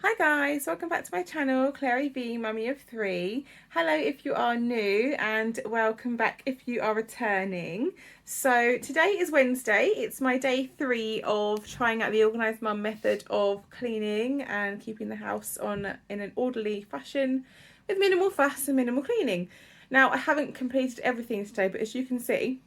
Hi guys, welcome back to my channel, Clary V, Mummy of Three. Hello if you are new and welcome back if you are returning. So today is Wednesday, it's my day 3 of trying out the Organised Mum method of cleaning and keeping the house on in an orderly fashion with minimal fuss and minimal cleaning. Now I haven't completed everything today, but as you can see,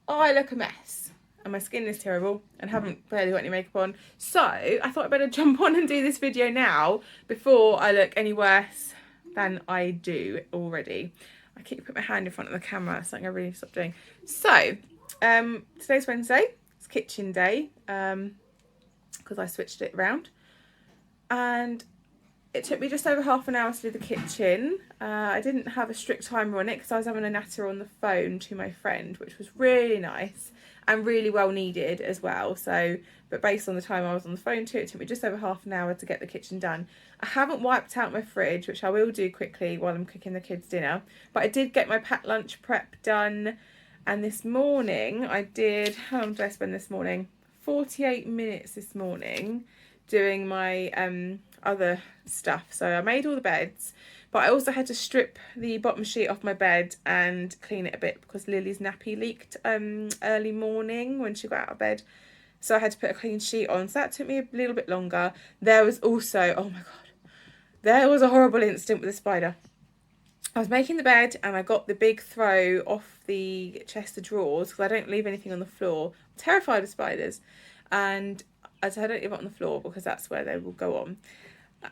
I look a mess. And my skin is terrible and haven't barely got any makeup on. So I thought I'd better jump on and do this video now before I look any worse than I do already. I keep putting my hand in front of the camera, something I really need to stop doing. So today's Wednesday, it's kitchen day because I switched it around. And it took me just over half an hour to do the kitchen. I didn't have a strict timer on it because I was having a natter on the phone to my friend, which was really nice and really well needed as well. So, but based on the time I was on the phone to, it took me just over half an hour to get the kitchen done. I haven't wiped out my fridge, which I will do quickly while I'm cooking the kids' dinner, but I did get my packed lunch prep done. And this morning I did, how long did I spend this morning? 48 minutes this morning doing my other stuff. So I made all the beds, but I also had to strip the bottom sheet off my bed and clean it a bit because Lily's nappy leaked early morning when she got out of bed. So I had to put a clean sheet on. So that took me a little bit longer. There was also, oh my God, there was a horrible incident with a spider. I was making the bed and I got the big throw off the chest of drawers because I don't leave anything on the floor. I'm terrified of spiders. And I don't leave it on the floor because that's where they will go on.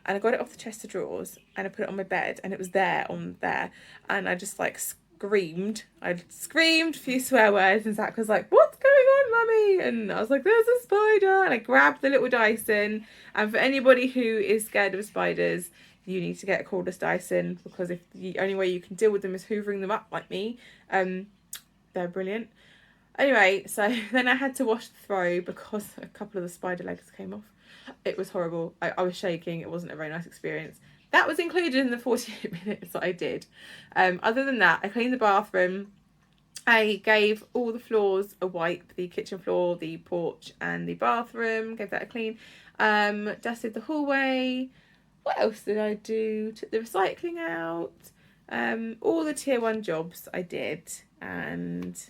And I got it off the chest of drawers and I put it on my bed and it was there on there. And I just like screamed. I screamed a few swear words and Zach was like, "What's going on, Mummy?" And I was like, "There's a spider." And I grabbed the little Dyson. And for anybody who is scared of spiders, you need to get a cordless Dyson because if the only way you can deal with them is hoovering them up like me. They're brilliant. Anyway, so then I had to wash the throw because a couple of the spider legs came off. It was horrible. I was shaking. It wasn't a very nice experience. That was included in the 48 minutes that I did. Other than that, I cleaned the bathroom. I gave all the floors a wipe, the kitchen floor, the porch and the bathroom, gave that a clean. Dusted the hallway. What else did I do? Took the recycling out. All the tier 1 jobs I did. And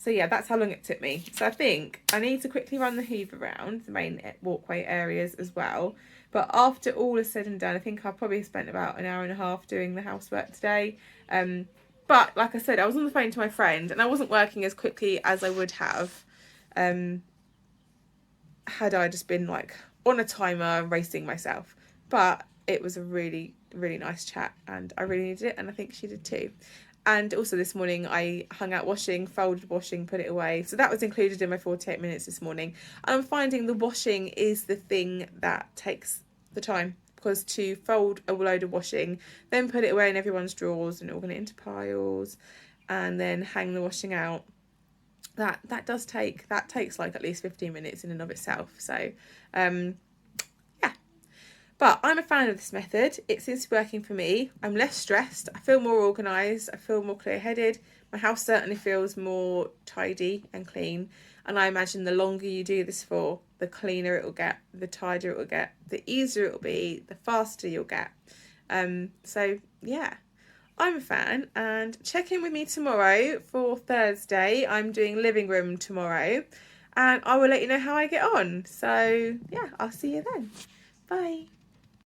so yeah, that's how long it took me. So I think I need to quickly run the hoover around the main walkway areas as well. But after all is said and done, I think I've probably spent about an hour and a half doing the housework today. But like I said, I was on the phone to my friend and I wasn't working as quickly as I would have had I just been like on a timer and racing myself. But it was a really, really nice chat and I really needed it and I think she did too. And also this morning I hung out washing, folded washing, put it away. So that was included in my 48 minutes this morning. And I'm finding the washing is the thing that takes the time because to fold a load of washing, then put it away in everyone's drawers and organise it into piles and then hang the washing out. That takes like at least 15 minutes in and of itself. So but I'm a fan of this method. It seems to be working for me. I'm less stressed. I feel more organised. I feel more clear-headed. My house certainly feels more tidy and clean. And I imagine the longer you do this for, the cleaner it will get, the tidier it will get, the easier it will be, the faster you'll get. So yeah, I'm a fan. And check in with me tomorrow for Thursday. I'm doing living room tomorrow. And I will let you know how I get on. So yeah, I'll see you then. Bye.